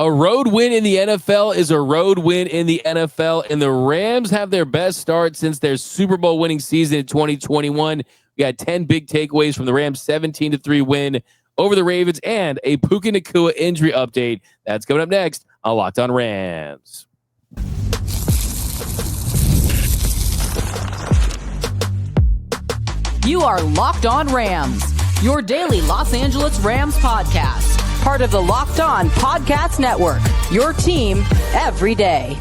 A road win in the NFL is a road win in the NFL, and the Rams have their best start since their Super Bowl winning season in 2021. We got 10 big takeaways from the Rams' 17-3 win over the Ravens and a Puka Nacua injury update. That's coming up next on Locked On Rams. You are Locked On Rams, your daily Los Angeles Rams podcast. Part of the Locked On Podcast Network, your team every day.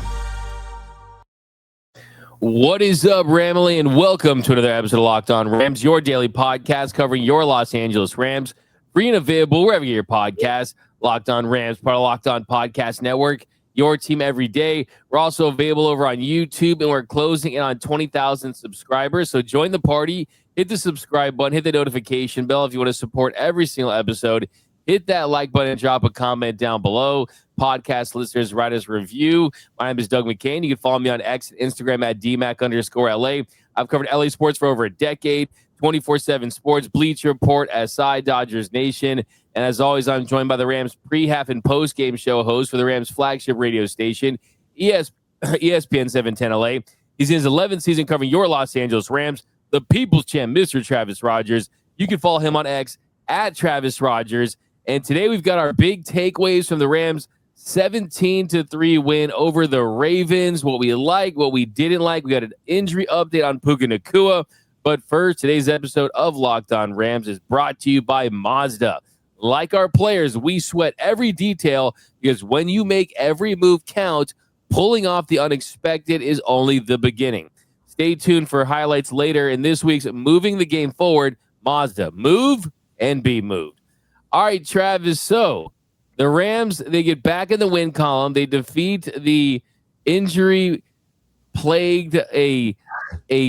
What is up, Ramily, and welcome to another episode of Locked On Rams, your daily podcast covering your Los Angeles Rams. Free and available wherever you get your podcast. Locked On Rams, part of Locked On Podcast Network, your team every day. We're also available over on YouTube, and we're closing in on 20,000 subscribers. So join the party. Hit the subscribe button. Hit the notification bell if you want to support every single episode. Hit that like button and drop a comment down below. Podcast listeners, write us a review. My name is Doug McCain. You can follow me on X and Instagram at DMAC_LA. I've covered LA sports for over a decade. 24/7 Sports, Bleacher Report, SI, Dodgers Nation. And as always, I'm joined by the Rams pre-half and post-game show host for the Rams flagship radio station, ESPN 710 LA. He's in his 11th season covering your Los Angeles Rams, the People's Champ, Mr. Travis Rogers. You can follow him on X at Travis Rogers. And today we've got our big takeaways from the Rams' 17-3 win over the Ravens. What we like, what we didn't like. We got an injury update on Puka Nacua. But first, today's episode of Locked On Rams is brought to you by Mazda. Like our players, we sweat every detail because when you make every move count, pulling off the unexpected is only the beginning. Stay tuned for highlights later in this week's Moving the Game Forward. Mazda, move and be moved. All right, Travis, so the Rams, they get back in the win column. They defeat the injury-plagued, a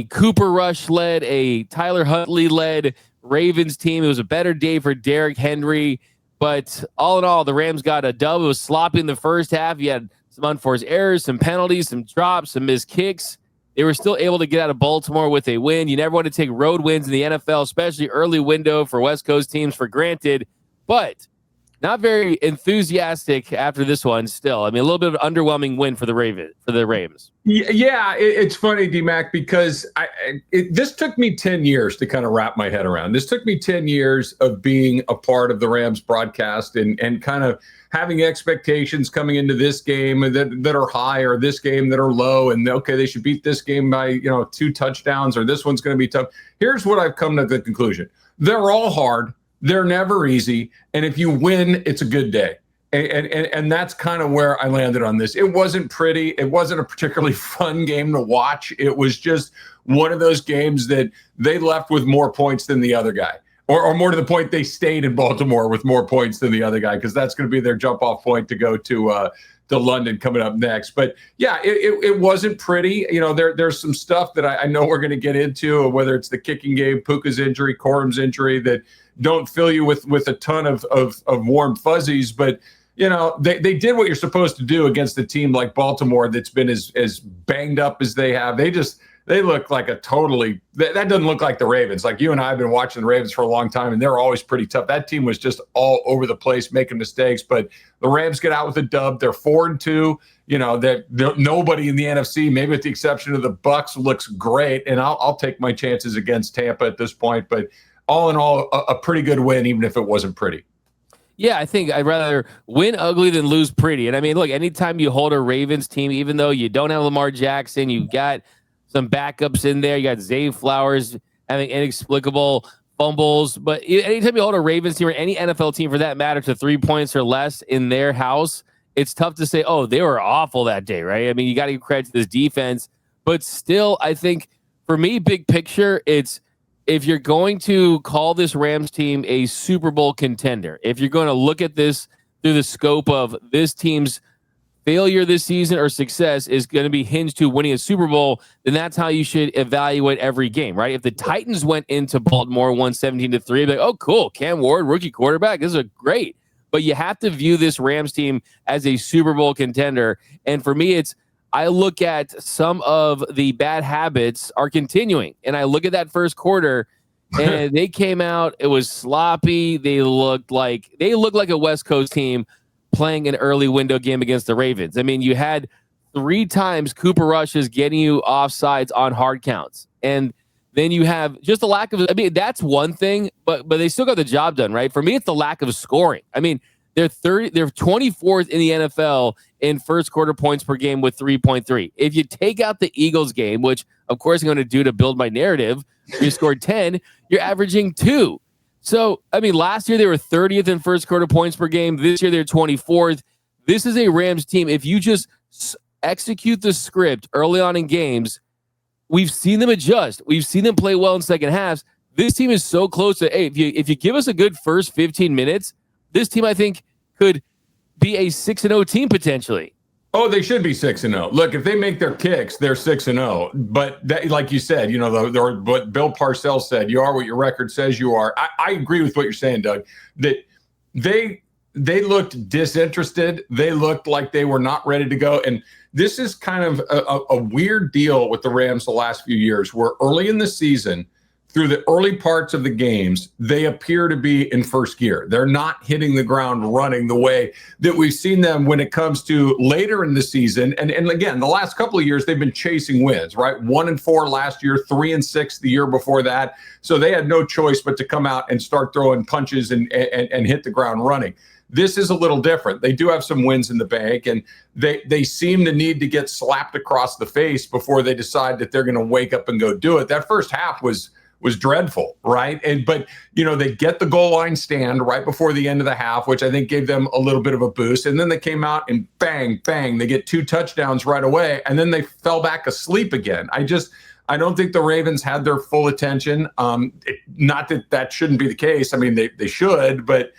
Cooper Rush-led, a Tyler Huntley-led Ravens team. It was a better day for Derrick Henry, but all in all, the Rams got a dub. It was sloppy in the first half. You had some unforced errors, some penalties, some drops, some missed kicks. They were still able to get out of Baltimore with a win. You never want to take road wins in the NFL, especially early window for West Coast teams, for granted. But not very enthusiastic after this one still. I mean, a little bit of an underwhelming win for the Rams. Yeah, it's funny, D-Mac, because this took me 10 years to kind of wrap my head around. This took me 10 years of being a part of the Rams broadcast and kind of having expectations coming into this game that are high or this game that are low. And, okay, they should beat this game by, 2 touchdowns or this one's going to be tough. Here's what I've come to the conclusion. They're all hard. They're never easy. And if you win, it's a good day. And that's kind of where I landed on this. It wasn't pretty. It wasn't a particularly fun game to watch. It was just one of those games that they left with more points than the other guy. Or more to the point, they stayed in Baltimore with more points than the other guy, because that's going to be their jump-off point to go to London coming up next. But, yeah, it wasn't pretty. There's some stuff that I know we're going to get into, whether it's the kicking game, Puka's injury, Corum's injury, that don't fill you with a ton of warm fuzzies. But, they did what you're supposed to do against a team like Baltimore that's been as banged up as they have. They look like that doesn't look like the Ravens. Like, you and I have been watching the Ravens for a long time, and they're always pretty tough. That team was just all over the place, making mistakes. But the Rams get out with a dub. They're 4-2. Nobody in the NFC, maybe with the exception of the Bucs, looks great. And I'll take my chances against Tampa at this point. But all in all, a pretty good win, even if it wasn't pretty. Yeah, I think I'd rather win ugly than lose pretty. And I mean, look, anytime you hold a Ravens team, even though you don't have Lamar Jackson, you got some backups in there. You got Zay Flowers having inexplicable fumbles. But anytime you hold a Ravens team or any NFL team for that matter to 3 points or less in their house, it's tough to say, oh, they were awful that day, right? I mean, you got to give credit to this defense. But still, I think for me, big picture, it's if you're going to call this Rams team a Super Bowl contender, if you're going to look at this through the scope of this team's failure this season or success is going to be hinged to winning a Super Bowl, then that's how you should evaluate every game, right? If the Titans went into Baltimore, won 17-3, like, oh, cool, Cam Ward, rookie quarterback, this is great. But you have to view this Rams team as a Super Bowl contender. And for me, I look at some of the bad habits are continuing. And I look at that first quarter, and they came out, it was sloppy. They looked like a West Coast team. playing an early window game against the Ravens. I mean, you had 3 times Cooper Rush is getting you offsides on hard counts. And then you have just a lack of, I mean, that's one thing, but they still got the job done, right? For me, it's the lack of scoring. I mean, they're 24th in the NFL in first quarter points per game with 3.3. If you take out the Eagles game, which of course I'm going to do to build my narrative, you scored 10, you're averaging 2. So, I mean, last year they were 30th in first quarter points per game. This year they're 24th. This is a Rams team. If you just execute the script early on in games, we've seen them adjust. We've seen them play well in second halves. This team is so close to, hey, if you give us a good first 15 minutes, this team, I think, could be a 6-0 team potentially. Oh, they should be 6-0. Look, if they make their kicks, they're 6-0. But that, like you said, what Bill Parcells said, you are what your record says you are. I agree with what you're saying, Doug, that they looked disinterested. They looked like they were not ready to go. And this is kind of a weird deal with the Rams the last few years, where early in the season, through the early parts of the games, they appear to be in first gear. They're not hitting the ground running the way that we've seen them when it comes to later in the season. And again, the last couple of years, they've been chasing wins, right? 1-4 last year, 3-6 the year before that. So they had no choice but to come out and start throwing punches and hit the ground running. This is a little different. They do have some wins in the bank, and they seem to need to get slapped across the face before they decide that they're going to wake up and go do it. That first half was dreadful, right? But they get the goal line stand right before the end of the half, which I think gave them a little bit of a boost. And then they came out and bang, they get 2 touchdowns right away, and then they fell back asleep again. I don't think the Ravens had their full attention. Not that shouldn't be the case. I mean, they should, but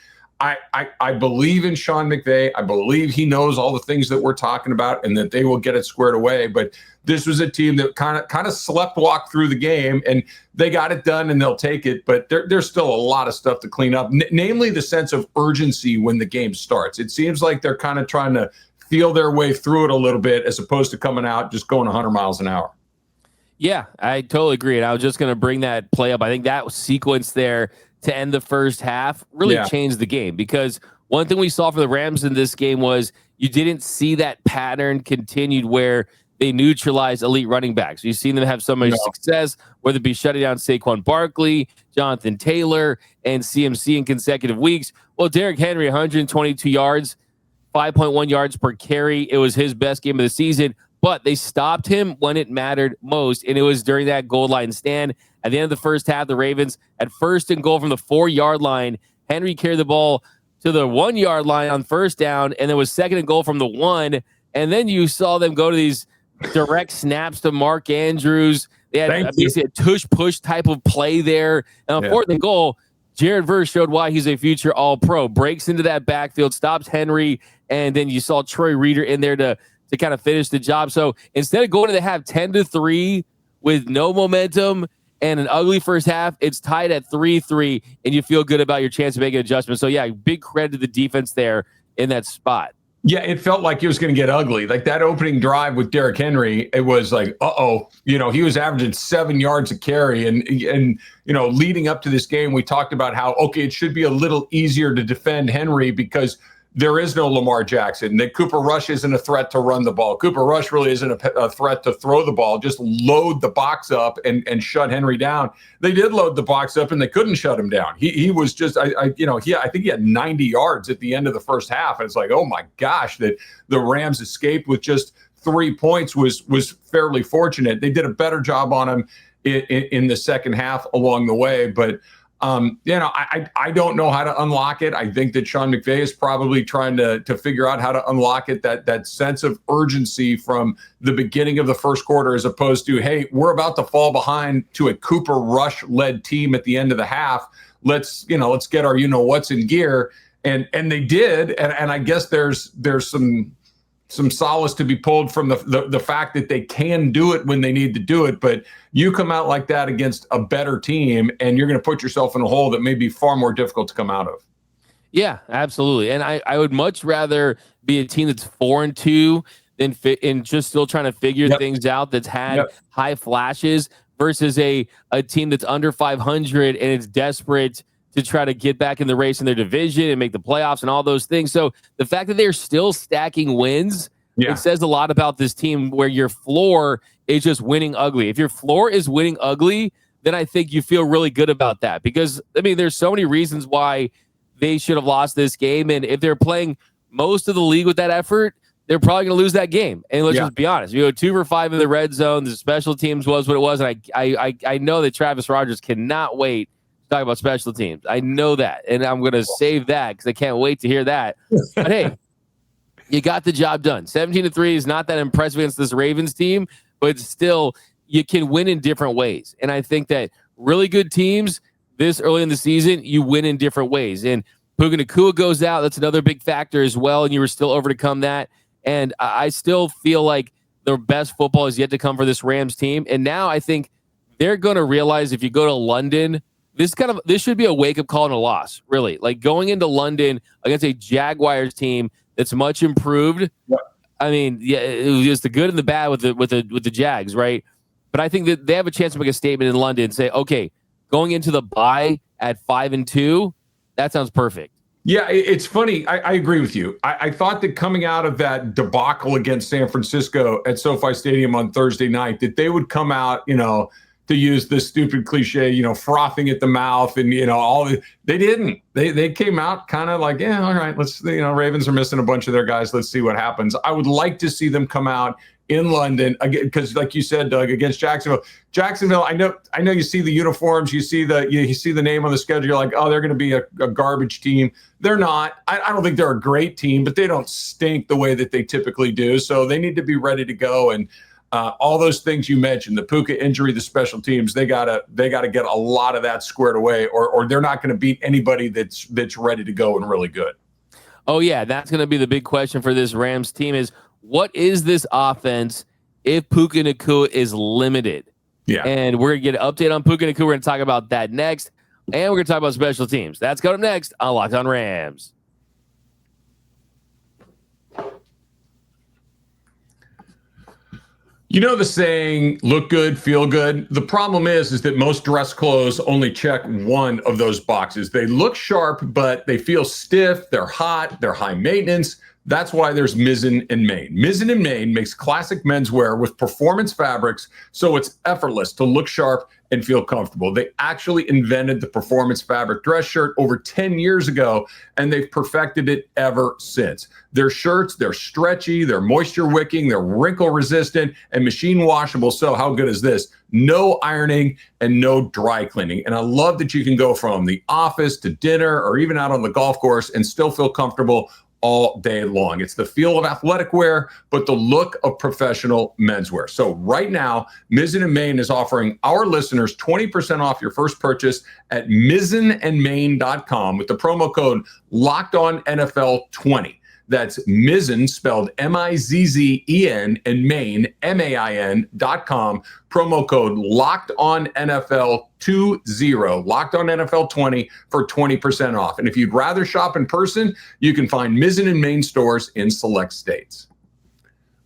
I believe in Sean McVay. I believe he knows all the things that we're talking about and that they will get it squared away. But this was a team that kind of sleptwalked through the game, and they got it done, and they'll take it. But there's still a lot of stuff to clean up, namely the sense of urgency when the game starts. It seems like they're kind of trying to feel their way through it a little bit as opposed to coming out just going 100 miles an hour. Yeah, I totally agree. And I was just going to bring that play up. I think that sequence there to end the first half really changed the game, because one thing we saw for the Rams in this game was you didn't see that pattern continued where they neutralize elite running backs. You've seen them have so much success, whether it be shutting down Saquon Barkley, Jonathan Taylor, and CMC in consecutive weeks. Well, Derrick Henry, 122 yards, 5.1 yards per carry. It was his best game of the season, but they stopped him when it mattered most, and it was during that goal line stand. At the end of the first half, the Ravens at 1st and goal from the 4-yard line. Henry carried the ball to the 1-yard line on first down, and there was 2nd and goal from the 1. And then you saw them go to these direct snaps to Mark Andrews. They had basically a tush-push type of play there. And on 4th and goal, Jared Verse showed why he's a future All-Pro. Breaks into that backfield, stops Henry, and then you saw Troy Reader in there to kind of finish the job. So instead of going to the half 10-3 with no momentum and an ugly first half, it's tied at 3-3, and you feel good about your chance of making adjustments. So, yeah, big credit to the defense there in that spot. Yeah, it felt like it was going to get ugly. Like that opening drive with Derrick Henry, it was like, he was averaging 7 yards a carry. And leading up to this game, we talked about how, it should be a little easier to defend Henry because there is no Lamar Jackson. That Cooper Rush isn't a threat to run the ball. Cooper Rush really isn't a threat to throw the ball. Just load the box up and shut Henry down. They did load the box up, and they couldn't shut him down. He was just, I think he had 90 yards at the end of the first half. And it's like, oh my gosh, that the Rams escaped with just 3 points was fairly fortunate. They did a better job on him in the second half along the way, but. I don't know how to unlock it. I think that Sean McVay is probably trying to figure out how to unlock it, that sense of urgency from the beginning of the first quarter, as opposed to, hey, we're about to fall behind to a Cooper Rush led team at the end of the half. Let's get our what's in gear. And they did. And I guess there's some solace to be pulled from the fact that they can do it when they need to do it. But you come out like that against a better team, and you're going to put yourself in a hole that may be far more difficult to come out of. Yeah, absolutely. And I would much rather be a team that's 4-2 than and just still trying to figure things out, that's had high flashes, versus a team that's under 500 and it's desperate to try to get back in the race in their division and make the playoffs and all those things. So the fact that they're still stacking wins, it says a lot about this team where your floor is just winning ugly. If your floor is winning ugly, then I think you feel really good about that because, I mean, there's so many reasons why they should have lost this game. And if they're playing most of the league with that effort, they're probably going to lose that game. And let's just be honest. You go 2 for 5 in the red zone. The special teams was what it was. And I know that Travis Rogers cannot wait to talk about special teams. I know that. And I'm going to save that because I can't wait to hear that. But hey, you got the job done. 17-3 is not that impressive against this Ravens team, but still, you can win in different ways. And I think that really good teams this early in the season, you win in different ways. And Puka Nacua goes out. That's another big factor as well. And you were still overcome that. And I still feel like the best football is yet to come for this Rams team. And now I think they're going to realize if you go to London, this should be a wake-up call and a loss, really. Like going into London against a Jaguars team that's much improved. Yeah. I mean, it was just the good and the bad with the Jags, right? But I think that they have a chance to make a statement in London and say, okay, going into the bye at 5-2, that sounds perfect. Yeah, it's funny. I agree with you. I thought that coming out of that debacle against San Francisco at SoFi Stadium on Thursday night, that they would come out, to use this stupid cliche, frothing at the mouth and, they didn't. They came out kind of like, yeah, all right, let's, Ravens are missing a bunch of their guys. Let's see what happens. I would like to see them come out in London again, because like you said, Doug, against Jacksonville, I know you see the uniforms, you see the name on the schedule, you're like, oh, they're going to be a garbage team. They're not. I don't think they're a great team, but they don't stink the way that they typically do. So they need to be ready to go. And all those things you mentioned, the Puka injury, the special teams, they gotta get a lot of that squared away, or they're not going to beat anybody that's ready to go and really good. Oh yeah, that's going to be the big question for this Rams team is, what is this offense if Puka Nacua is limited? Yeah. And we're going to get an update on Puka Nacua. We're going to talk about that next. And we're going to talk about special teams. That's coming up next on Locked On Rams. You know the saying, look good, feel good? The problem is that most dress clothes only check one of those boxes. They look sharp, but they feel stiff, they're hot, they're high maintenance. That's why there's Mizzen & Main. Mizzen & Main makes classic menswear with performance fabrics, so it's effortless to look sharp and feel comfortable. They actually invented the performance fabric dress shirt over 10 years ago, and they've perfected it ever since. Their shirts, they're stretchy, they're moisture wicking, they're wrinkle resistant, and machine washable. So how good is this? No ironing and no dry cleaning. And I love that you can go from the office to dinner or even out on the golf course and still feel comfortable all day long. It's the feel of athletic wear, but the look of professional menswear. So right now, Mizzen & Main is offering our listeners 20% off your first purchase at mizzenandmain.com with the promo code LOCKEDONNFL20. That's Mizzen, spelled M-I-Z-Z-E-N, and Main, M-A-I-N.com. Promo code LOCKEDONNFL20, LOCKEDONNFL20 for 20% off. And if you'd rather shop in person, you can find Mizzen & Main stores in select states.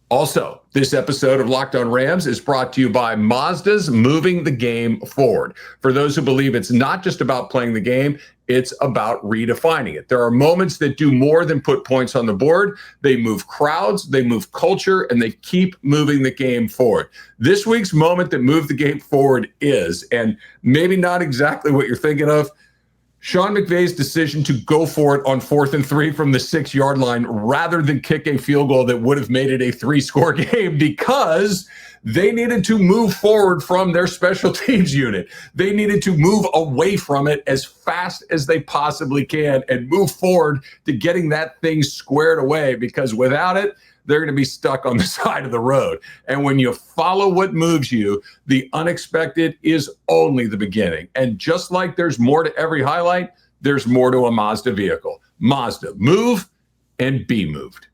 Also, this episode of Locked On Rams is brought to you by Mazda's Moving the Game Forward. For those who believe it's not just about playing the game, it's about redefining it. There are moments that do more than put points on the board. They move crowds, they move culture, and they keep moving the game forward. This week's moment that moved the game forward is, and maybe not exactly what you're thinking of, Sean McVay's decision to go for it on 4th and 3 from the 6-yard line rather than kick a field goal that would have made it a 3-score game, because they needed to move forward from their special teams unit. They needed to move away from it as fast as they possibly can and move forward to getting that thing squared away, because without it, they're going to be stuck on the side of the road. And when you follow what moves you, the unexpected is only the beginning. And just like there's more to every highlight, there's more to a Mazda vehicle. Mazda, move and be moved.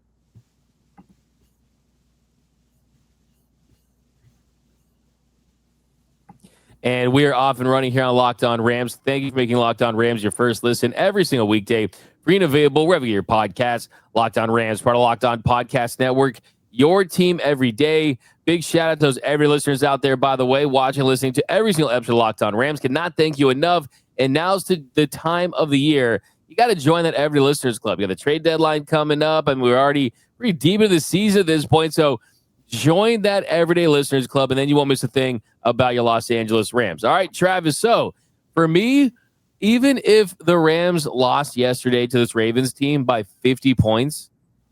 And we are off and running here on Locked On Rams. Thank you for making Locked On Rams your first listen every single weekday. Free and available wherever you get your podcasts. Locked On Rams, part of Locked On Podcast Network. Your team every day. Big shout out to those every listeners out there, by the way, watching, listening to every single episode of Locked On Rams. Cannot thank you enough. And now's the time of the year. You got to join that Everyday Listeners Club. You got the trade deadline coming up, and we're already pretty deep into the season at this point. So join that Everyday Listeners Club, and then you won't miss a thing about your Los Angeles Rams. All right, Travis. So for me, even if the Rams lost yesterday to this Ravens team by 50 points,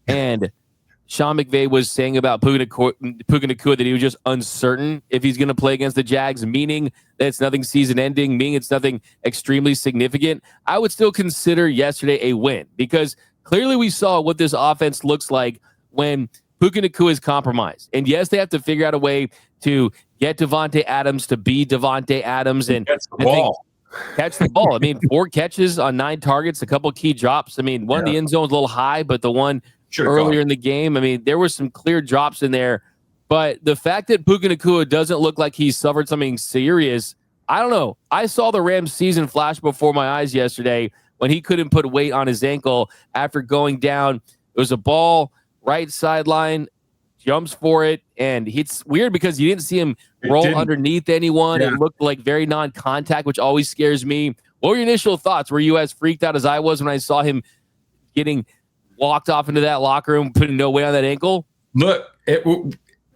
and Sean McVay was saying about Puka Nacua that he was just uncertain if he's going to play against the Jags, meaning that it's nothing season-ending, meaning it's nothing extremely significant, I would still consider yesterday a win because clearly we saw what this offense looks like when Puka Nacua is compromised. And yes, they have to figure out a way to get Davante Adams to be Davante Adams and catch the ball. I mean, 4 catches on 9 targets, a couple key drops. I mean, one of the end zones a little high, but the one earlier in the game, I mean, there were some clear drops in there. But the fact that Puka Nacua doesn't look like he suffered something serious, I don't know. I saw the Rams season flash before my eyes yesterday when he couldn't put weight on his ankle after going down. It was a ball, right sideline, jumps for it, and it's weird because you didn't see him roll underneath anyone. It looked like very non-contact, which always scares me. What were your initial thoughts? Were you as freaked out as I was when I saw him getting walked off into that locker room, putting no weight on that ankle? Look,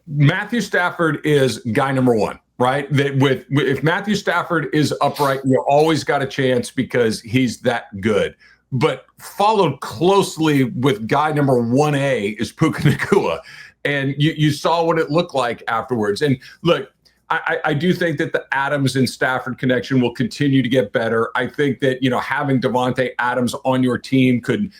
Matthew Stafford is guy number 1, right? If Matthew Stafford is upright, you always got a chance because he's that good. But followed closely with guy number 1A is Puka Nacua. And you saw what it looked like afterwards. And look, I do think that the Adams and Stafford connection will continue to get better. I think that, having Davante Adams on your team could,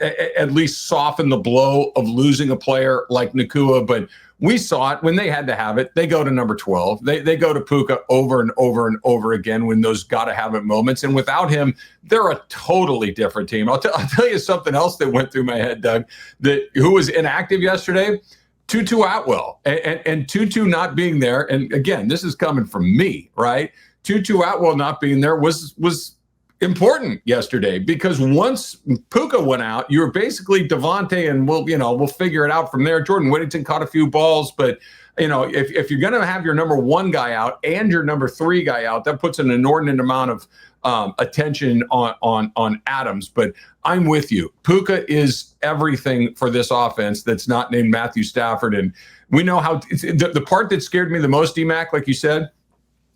at least soften the blow of losing a player like Nacua. But we saw it when they had to have it. They go to number 12. They go to Puka over and over and over again when those got to have it moments. And without him, they're a totally different team. I'll tell you something else that went through my head, Doug, who was inactive yesterday. Tutu Atwell and Tutu not being there. And again, this is coming from me, right? Tutu Atwell not being there was important yesterday because once Puka went out, you were basically Davante and we'll figure it out from there. Jordan Whittington caught a few balls, but if you're going to have your number 1 guy out and your number 3 guy out, that puts an inordinate amount of attention on Adams. But I'm with you. Puka is everything for this offense that's not named Matthew Stafford. And we know how the part that scared me the most, D-Mac, like you said,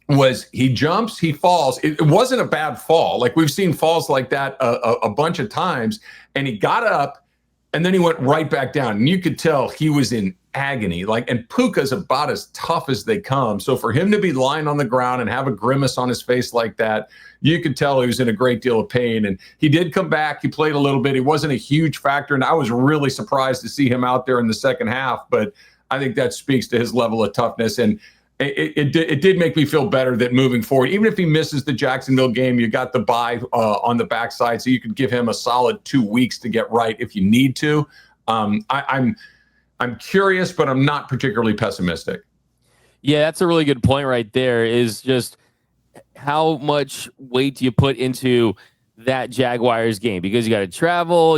was he jumps, he falls. It wasn't a bad fall. Like we've seen falls like that a bunch of times. And he got up and then he went right back down. And you could tell he was in agony. And Puka's about as tough as they come. So for him to be lying on the ground and have a grimace on his face like that, you could tell he was in a great deal of pain. And he did come back. He played a little bit. He wasn't a huge factor. And I was really surprised to see him out there in the second half. But I think that speaks to his level of toughness. And it did make me feel better that moving forward, even if he misses the Jacksonville game, you got the bye on the backside, so you could give him a solid 2 weeks to get right if you need to. I'm curious, but I'm not particularly pessimistic. Yeah, that's a really good point right there, is just how much weight do you put into that Jaguars game? Because you got to travel.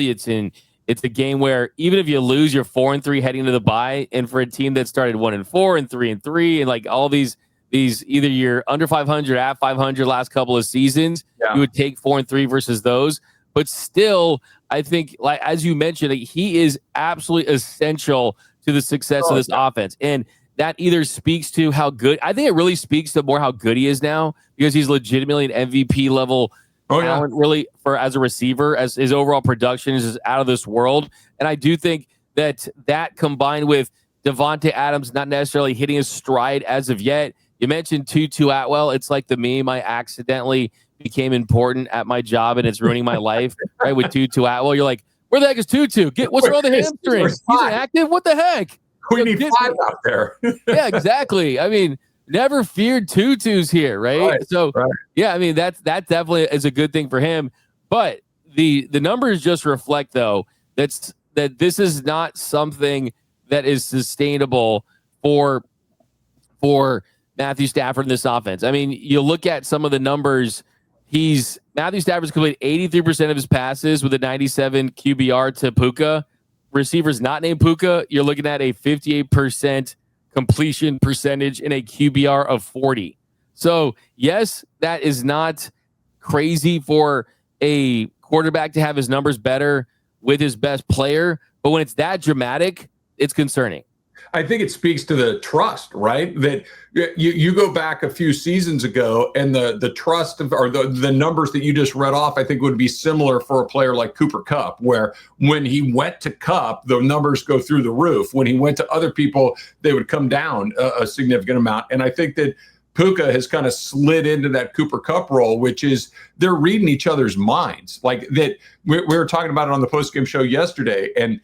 It's a game where even if you lose, you're 4-3 heading to the bye. And for a team that started 1-4 and 3-3 and like all these either you're under 500, at 500 last couple of seasons, you would take 4-3 versus those. But still, I think, like as you mentioned, he is absolutely essential to the success of this offense. And that either speaks to how good, I think it really speaks to more how good he is now, because he's legitimately an MVP level talent, really, for as a receiver, as his overall production is out of this world. And I do think that combined with Davante Adams not necessarily hitting his stride as of yet. You mentioned Tutu Atwell. It's like the meme I accidentally became important at my job and it's ruining my life, right? With Tutu Atwell, you're like, where the heck is Tutu? What's wrong with the hamstring? He's inactive? What the heck? We need 5 out there. Yeah, exactly. I mean, never feared Tutu's here, right? Yeah, I mean, that definitely is a good thing for him. But the numbers just reflect, though, that this is not something that is sustainable for Matthew Stafford in this offense. I mean, you look at some of the numbers. Matthew Stafford's completed 83% of his passes with a 97 QBR to Puka. Receivers not named Puka, you're looking at a 58% completion percentage and a QBR of 40. So, yes, that is not crazy for a quarterback to have his numbers better with his best player. But when it's that dramatic, it's concerning. I think it speaks to the trust, right? That you go back a few seasons ago, and the trust of, or the numbers that you just read off, I think would be similar for a player like Cooper Kupp, where when he went to Kupp, the numbers go through the roof. When he went to other people, they would come down a significant amount. And I think that Puka has kind of slid into that Cooper Kupp role, which is they're reading each other's minds. Like that, we were talking about it on the postgame show yesterday, and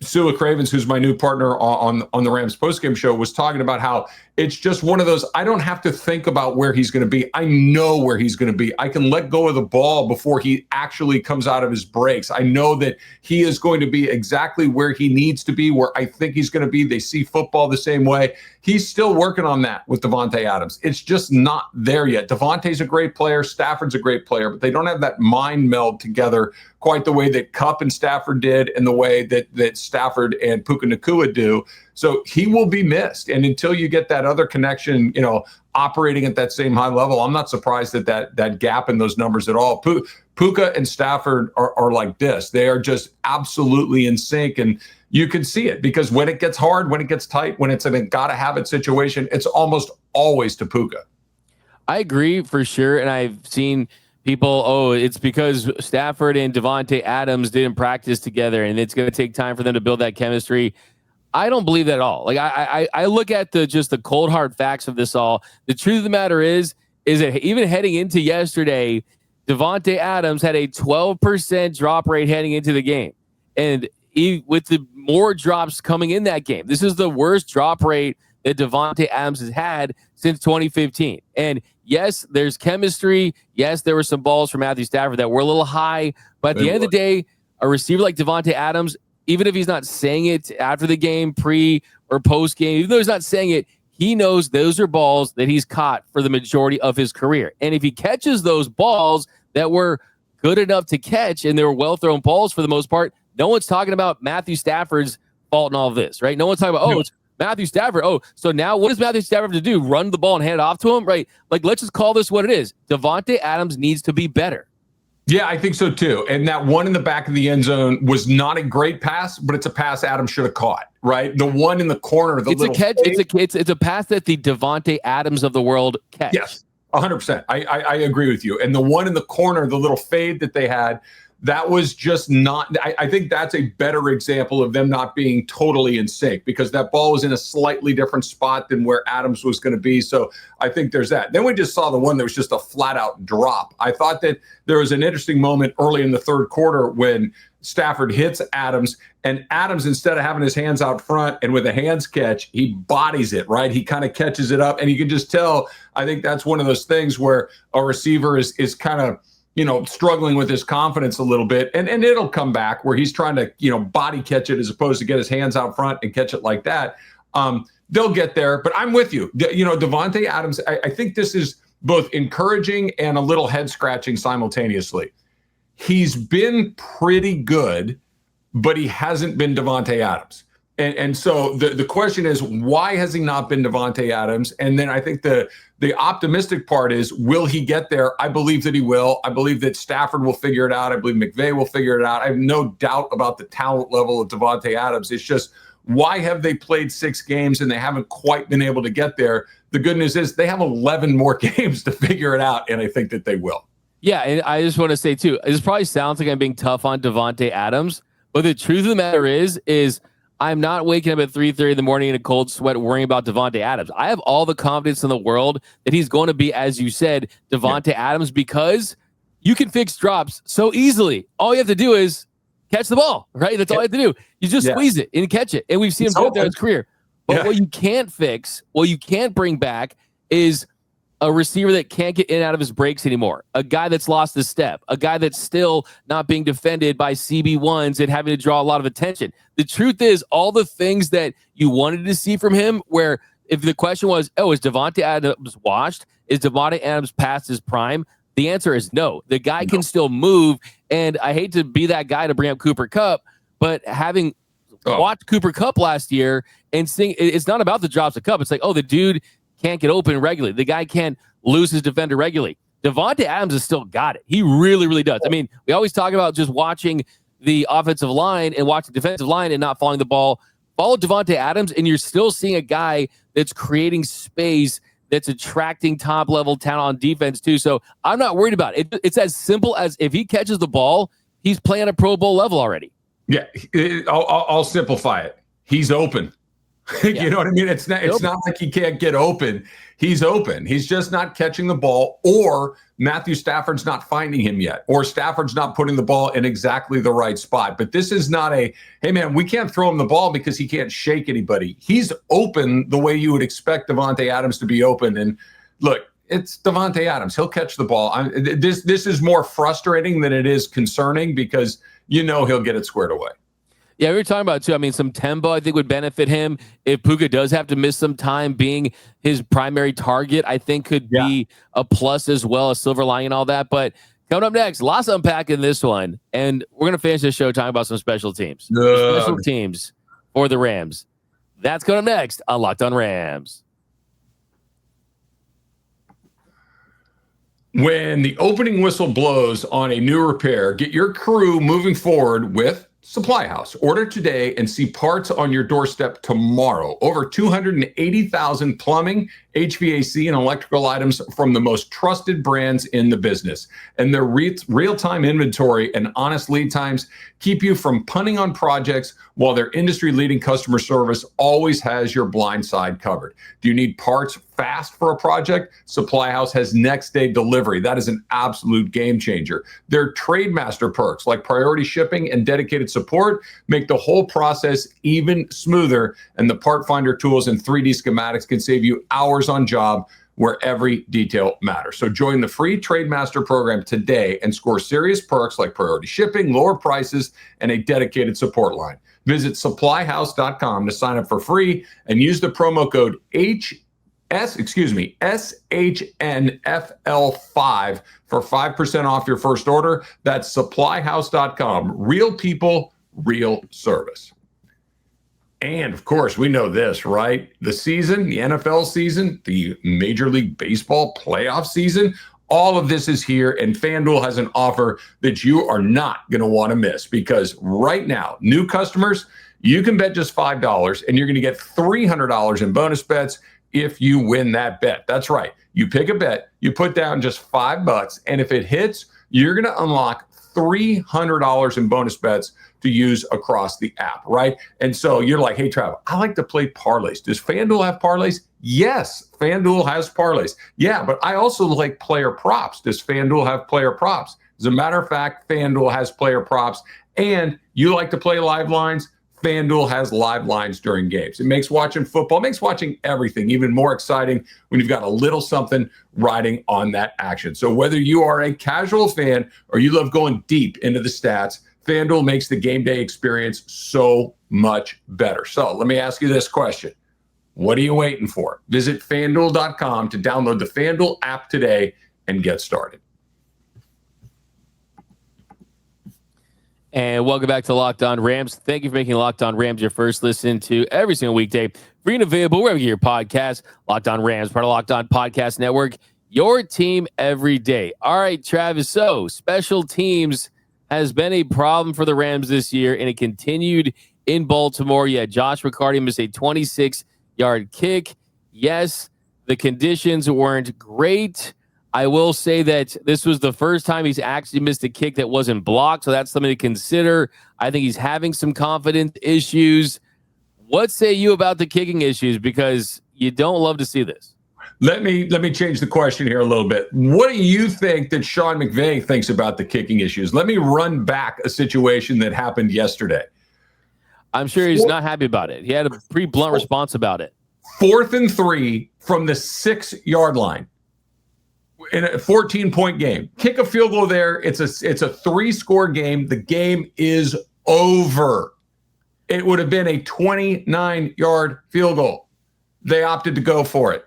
Sula Cravens, who's my new partner on the Rams postgame show, was talking about how it's just one of those, I don't have to think about where he's going to be. I know where he's going to be. I can let go of the ball before he actually comes out of his breaks. I know that he is going to be exactly where he needs to be, where I think he's going to be. They see football the same way. He's still working on that with Davante Adams. It's just not there yet. Davante's a great player. Stafford's a great player, but they don't have that mind meld together quite the way that Kupp and Stafford did, and the way that Stafford and Puka Nacua do. So he will be missed. And until you get that other connection, operating at that same high level, I'm not surprised that gap in those numbers at all. Puka and Stafford are like this. They are just absolutely in sync. And you can see it because when it gets hard, when it gets tight, when it's in a gotta have it situation, it's almost always to Puka. I agree for sure. And I've seen people, it's because Stafford and Davante Adams didn't practice together and it's going to take time for them to build that chemistry. I don't believe that at all. Like I look at just the cold hard facts of this all. The truth of the matter is that even heading into yesterday, Davante Adams had a 12% drop rate heading into the game. And with the more drops coming in that game, this is the worst drop rate that Davante Adams has had since 2015. And yes, there's chemistry. Yes, there were some balls from Matthew Stafford that were a little high. But at the end of the day, a receiver like Davante Adams, even if he's not saying it after the game, pre or post game, even though he's not saying it, he knows those are balls that he's caught for the majority of his career. And if he catches those balls that were good enough to catch, and they were well-thrown balls for the most part, no one's talking about Matthew Stafford's fault in all of this, right? No one's talking about, it's Matthew Stafford. So now what does Matthew Stafford have to do? Run the ball and hand it off to him, right? Like, let's just call this what it is. Davante Adams needs to be better. Yeah, I think so too. And that one in the back of the end zone was not a great pass, but it's a pass Adams should have caught, right? The one in the corner, it's a catch. It's a pass that the Davante Adams of the world catch. Yes, 100%. I agree with you. And the one in the corner, the little fade that they had, that was just not, I think that's a better example of them not being totally in sync, because that ball was in a slightly different spot than where Adams was going to be. So I think there's that. Then we just saw the one that was just a flat out drop. I thought that there was an interesting moment early in the third quarter when Stafford hits Adams, and Adams, instead of having his hands out front and with a hands catch, he bodies it, right? He kind of catches it up, and you can just tell, I think that's one of those things where a receiver is kind of, struggling with his confidence a little bit, and it'll come back where he's trying to, body catch it as opposed to get his hands out front and catch it like that. They'll get there, but I'm with you. Davante Adams, I think this is both encouraging and a little head scratching simultaneously. He's been pretty good, but he hasn't been Davante Adams. And so the question is, why has he not been Davante Adams? And then I think the optimistic part is, will he get there? I believe that he will. I believe that Stafford will figure it out. I believe McVay will figure it out. I have no doubt about the talent level of Davante Adams. It's just, why have they played 6 games and they haven't quite been able to get there? The good news is they have 11 more games to figure it out, and I think that they will. Yeah, and I just want to say, too, this probably sounds like I'm being tough on Davante Adams, but the truth of the matter is I'm not waking up at 3:30 in the morning in a cold sweat worrying about Davante Adams. I have all the confidence in the world that he's going to be, as you said, Davante Adams, because you can fix drops so easily. All you have to do is catch the ball, right? That's all you have to do. You just squeeze it and catch it. And we've seen him do it there in his career. But what you can't fix, what you can't bring back, is a receiver that can't get in and out of his breaks anymore, a guy that's lost his step, a guy that's still not being defended by CB1s and having to draw a lot of attention. The truth is, all the things that you wanted to see from him, where if the question was, is Davante Adams washed? Is Davante Adams past his prime? The answer is no. The guy can still move, and I hate to be that guy to bring up Cooper Kupp, but having watched Cooper Kupp last year and seeing, it's not about the drops of Kupp. It's like, the dude can't get open regularly. The guy can't lose his defender regularly. Davante Adams has still got it. He really, really does. I mean, we always talk about just watching the offensive line and watching the defensive line and not following the ball. Follow Davante Adams, and you're still seeing a guy that's creating space, that's attracting top-level talent on defense, too. So I'm not worried about it. It's as simple as if he catches the ball, he's playing a Pro Bowl level already. Yeah, I'll simplify it. He's open. You know what I mean? It's not like he can't get open. He's open. He's just not catching the ball, or Matthew Stafford's not finding him yet, or Stafford's not putting the ball in exactly the right spot. But this is not a, hey, man, we can't throw him the ball because he can't shake anybody. He's open the way you would expect Davante Adams to be open. And look, it's Davante Adams. He'll catch the ball. This is more frustrating than it is concerning because he'll get it squared away. Yeah, we were talking about, too, I mean, some tempo, I think, would benefit him. If Puka does have to miss some time being his primary target, I think could be a plus as well, a silver lining and all that. But coming up next, lots to unpack in this one. And we're going to finish this show talking about some special teams. Special teams for the Rams. That's coming up next on Locked On Rams. When the opening whistle blows on a new repair, get your crew moving forward with Supply House. Order today and see parts on your doorstep tomorrow. Over 280,000 plumbing, HVAC, and electrical items from the most trusted brands in the business. And their real-time inventory and honest lead times keep you from punting on projects, while their industry-leading customer service always has your blind side covered. Do you need parts fast for a project? Supply House has next-day delivery. That is an absolute game changer. Their Trademaster perks, like priority shipping and dedicated support, make the whole process even smoother, and the part finder tools and 3D schematics can save you hours on job where every detail matters. So join the free Trademaster program today and score serious perks like priority shipping, lower prices, and a dedicated support line. Visit supplyhouse.com to sign up for free and use the promo code SHNFL5 for 5% off your first order. That's supplyhouse.com. Real people, real service. And of course, we know this, right? The season, the NFL season, the Major League Baseball playoff season, all of this is here, and FanDuel has an offer that you are not going to want to miss, because right now, new customers, you can bet just $5 and you're going to get $300 in bonus bets if you win that bet. That's right. You pick a bet, you put down just $5, and if it hits, you're going to unlock $300 in bonus bets to use across the app, right? And so you're like, hey, Trav, I like to play parlays. Does FanDuel have parlays? Yes, FanDuel has parlays. Yeah, but I also like player props. Does FanDuel have player props? As a matter of fact, FanDuel has player props. And you like to play live lines? FanDuel has live lines during games. It makes watching football, makes watching everything even more exciting when you've got a little something riding on that action. So whether you are a casual fan or you love going deep into the stats, FanDuel makes the game day experience so much better. So let me ask you this question. What are you waiting for? Visit FanDuel.com to download the FanDuel app today and get started. And welcome back to Locked On Rams. Thank you for making Locked On Rams your first listen to every single weekday. Free and available wherever you get your podcast. Locked On Rams, part of Locked On Podcast Network. Your team every day. All right, Travis. So special teams has been a problem for the Rams this year, and it continued in Baltimore. Yeah, Josh McCarty missed a 26-yard kick. Yes, the conditions weren't great. I will say that this was the first time he's actually missed a kick that wasn't blocked, so that's something to consider. I think he's having some confidence issues. What say you about the kicking issues? Because you don't love to see this. Let me change the question here a little bit. What do you think that Sean McVay thinks about the kicking issues? Let me run back a situation that happened yesterday. I'm sure he's not happy about it. He had a pretty blunt response about it. 4th and 3 from the 6-yard line in a 14-point game. Kick a field goal there. It's a 3-score game. The game is over. It would have been a 29-yard field goal. They opted to go for it.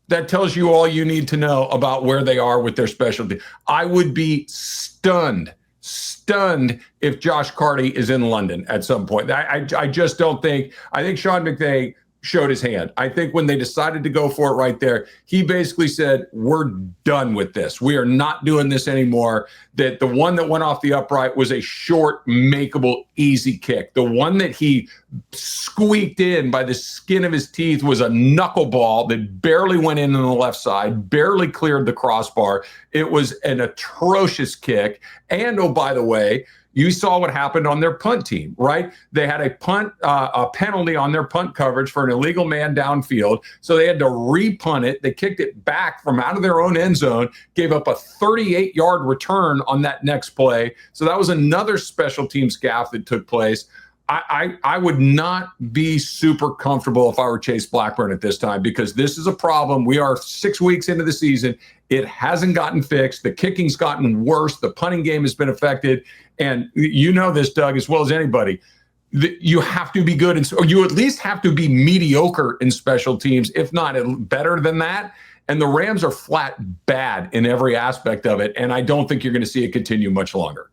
That tells you all you need to know about where they are with their specialty. I would be stunned if Josh Carty is in London at some point. I just don't think. I think Sean McVay showed his hand. I think when they decided to go for it right there, he basically said, we're done with this. We are not doing this anymore. That the one that went off the upright was a short, makeable, easy kick. The one that he squeaked in by the skin of his teeth was a knuckleball that barely went in on the left side, barely cleared the crossbar. It was an atrocious kick. And, oh, by the way, you saw what happened on their punt team, right? They had a penalty on their punt coverage for an illegal man downfield. So they had to re-punt it. They kicked it back from out of their own end zone, gave up a 38-yard return on that next play. So that was another special teams gaffe that took place. I would not be super comfortable if I were Chase Blackburn at this time, because this is a problem. We are 6 weeks into the season. It hasn't gotten fixed. The kicking's gotten worse. The punting game has been affected. And you know this, Doug, as well as anybody. You have to be good, or you at least have to be mediocre in special teams, if not better than that. And the Rams are flat bad in every aspect of it. And I don't think you're going to see it continue much longer.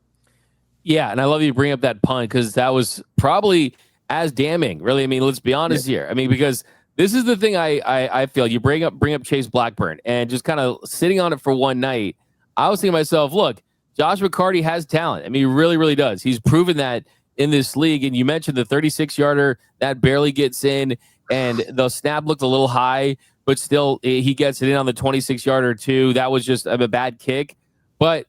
Yeah, and I love you bring up that punt, because that was probably as damning, really. I mean, let's be honest here. I mean, because this is the thing I feel. You bring up Chase Blackburn and just kind of sitting on it for one night. I was thinking to myself, look, Josh McCarty has talent. I mean, he really, really does. He's proven that in this league. And you mentioned the 36-yarder that barely gets in, and the snap looked a little high, but still he gets it in on the 26-yarder too. That was just a bad kick. But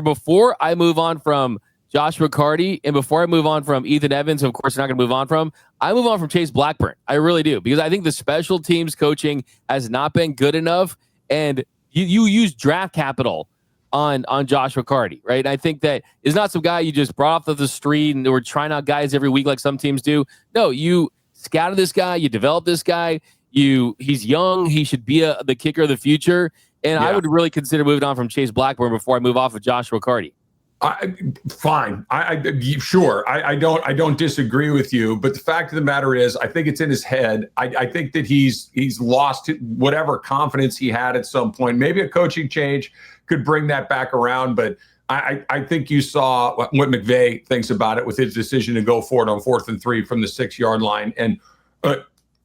before I move on from Josh McCarty, and before I move on from Ethan Evans, of course, I'm not going to move on from, I move on from Chase Blackburn. I really do, because I think the special teams coaching has not been good enough, and you use draft capital on Josh McCarty, right? And I think that is not some guy you just brought off the street and we're trying out guys every week like some teams do. No, you scouted this guy, you developed this guy, he's young, he should be the kicker of the future. And I would really consider moving on from Chase Blackburn before I move off of Josh McCarty. Fine. Sure. I don't disagree with you, but the fact of the matter is, I think it's in his head. I think that he's lost whatever confidence he had at some point. Maybe a coaching change could bring that back around, but I think you saw what McVay thinks about it with his decision to go for it on 4th and 3 from the 6-yard line. And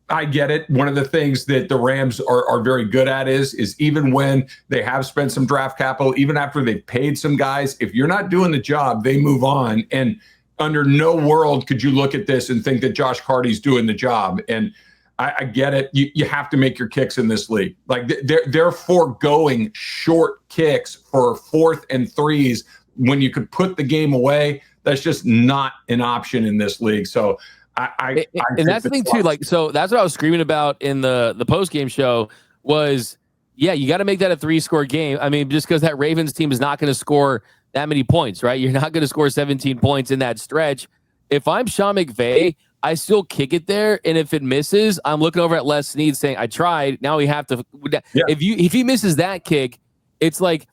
I get it. One of the things that the Rams are very good at is even when they have spent some draft capital, even after they've paid some guys, if you're not doing the job, they move on. And under no world could you look at this and think that Josh Carty's doing the job. And I get it. You have to make your kicks in this league. Like they're foregoing short kicks for 4th and 3s when you could put the game away. That's just not an option in this league. So and that's the thing too. Like, so that's what I was screaming about in the post game show was, yeah, you got to make that a 3-score game. I mean, just because that Ravens team is not going to score that many points, right? You're not going to score 17 points in that stretch. If I'm Sean McVay, I still kick it there, and if it misses, I'm looking over at Les Snead saying, "I tried." Now we have to. Yeah. If he misses that kick, it's like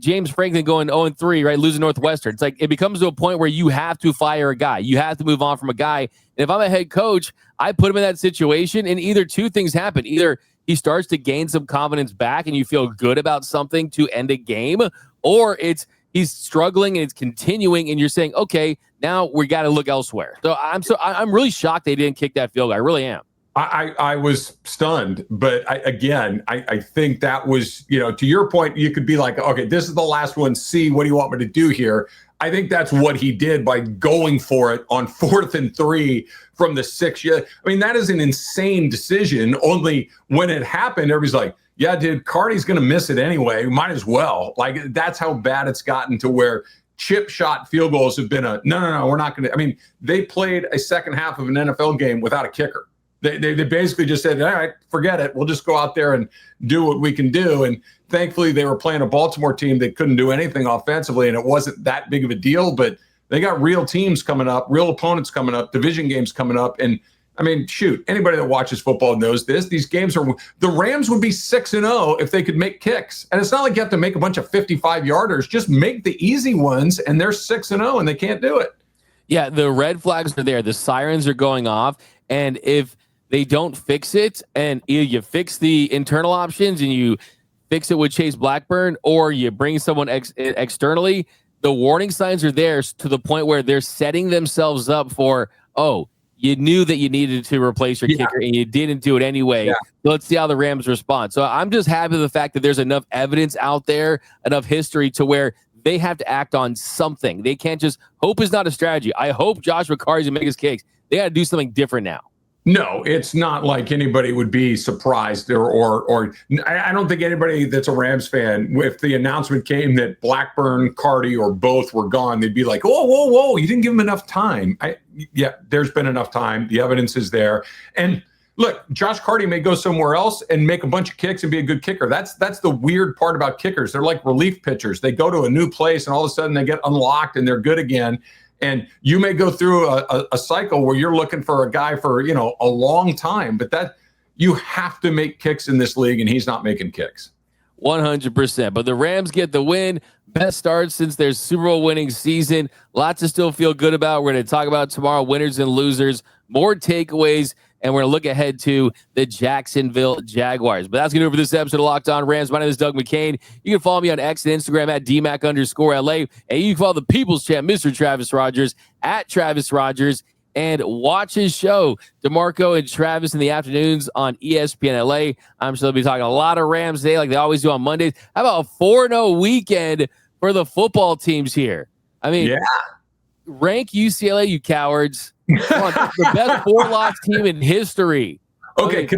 James Franklin going 0-3, right? Losing Northwestern. It's like it becomes to a point where you have to fire a guy. You have to move on from a guy. And if I'm a head coach, I put him in that situation, and either two things happen. Either he starts to gain some confidence back, and you feel good about something to end a game, or he's struggling and it's continuing, and you're saying, okay, now we got to look elsewhere. So I'm really shocked they didn't kick that field goal. I really am. I was stunned, but I think that was, to your point, you could be like, okay, this is the last one. See, what do you want me to do here? I think that's what he did by going for it on 4th and 3 from the 6. I mean, that is an insane decision. Only when it happened, everybody's like, yeah, dude, Carty's going to miss it anyway. Might as well. Like, that's how bad it's gotten to where chip shot field goals have been no, we're not going to. I mean, they played a second half of an NFL game without a kicker. They basically just said, all right, forget it. We'll just go out there and do what we can do. And thankfully, they were playing a Baltimore team that couldn't do anything offensively, and it wasn't that big of a deal. But they got real teams coming up, real opponents coming up, division games coming up. And, I mean, shoot, anybody that watches football knows this. These games the Rams would be 6-0 if they could make kicks. And it's not like you have to make a bunch of 55-yarders. Just make the easy ones, and they're 6-0, and they can't do it. Yeah, the red flags are there. The sirens are going off. And if they don't fix it, and either you fix the internal options and you fix it with Chase Blackburn, or you bring someone externally, the warning signs are there to the point where they're setting themselves up for, oh, you knew that you needed to replace your kicker and you didn't do it anyway. Yeah. Let's see how the Rams respond. So I'm just happy with the fact that there's enough evidence out there, enough history to where they have to act on something. They can't just hope is not a strategy. I hope Josh McCarty's going to make his kicks. They got to do something different now. No, it's not like anybody would be surprised or I don't think anybody that's a Rams fan, if the announcement came that Blackburn, Carty, or both were gone, they'd be like, whoa, you didn't give them enough time. Yeah, there's been enough time. The evidence is there. And look, Josh Carty may go somewhere else and make a bunch of kicks and be a good kicker. That's the weird part about kickers. They're like relief pitchers. They go to a new place and all of a sudden they get unlocked and they're good again. And you may go through a cycle where you're looking for a guy for, a long time, but that you have to make kicks in this league, and he's not making kicks. 100%. But the Rams get the win. Best start since their Super Bowl winning season. Lots to still feel good about. We're going to talk about tomorrow, winners and losers, more takeaways, and we're going to look ahead to the Jacksonville Jaguars. But that's going to do it for this episode of Locked On Rams. My name is Doug McCain. You can follow me on X and Instagram at DMAC_LA. And you can follow the People's Champ, Mr. Travis Rogers, at Travis Rogers. And watch his show, DeMarco and Travis, in the afternoons on ESPN LA. I'm sure they'll be talking a lot of Rams today like they always do on Mondays. How about a 4-0 weekend for the football teams here? I mean, rank UCLA, you cowards. Come on, the best 4-loss team in history. Okay,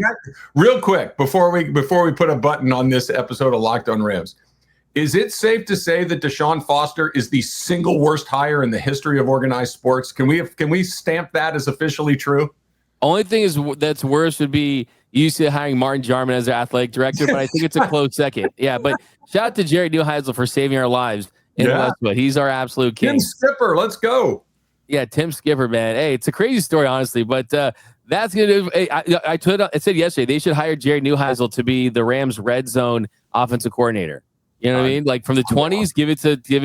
real quick before we put a button on this episode of Locked On Rams, is it safe to say that Deshaun Foster is the single worst hire in the history of organized sports? Can we stamp that as officially true? Only thing that's worse would be UCLA hiring Martin Jarman as their athletic director, but I think it's a close second. Yeah, but shout out to Jerry Neuheisel for saving our lives in Westwood. He's our absolute king. Tim Skipper, let's go. Yeah, Tim Skipper, man. Hey, it's a crazy story, honestly, but that's going to do. Hey, I said yesterday they should hire Jerry Neuheisel to be the Rams red zone offensive coordinator. You know what I mean? Like from the 20s, give it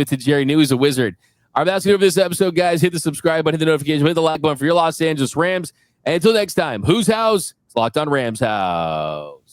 to Jerry New. He's a wizard. All right, that's going to do for this episode, guys. Hit the subscribe button, hit the notification, hit the like button for your Los Angeles Rams. And until next time, whose house? It's Locked On Rams House.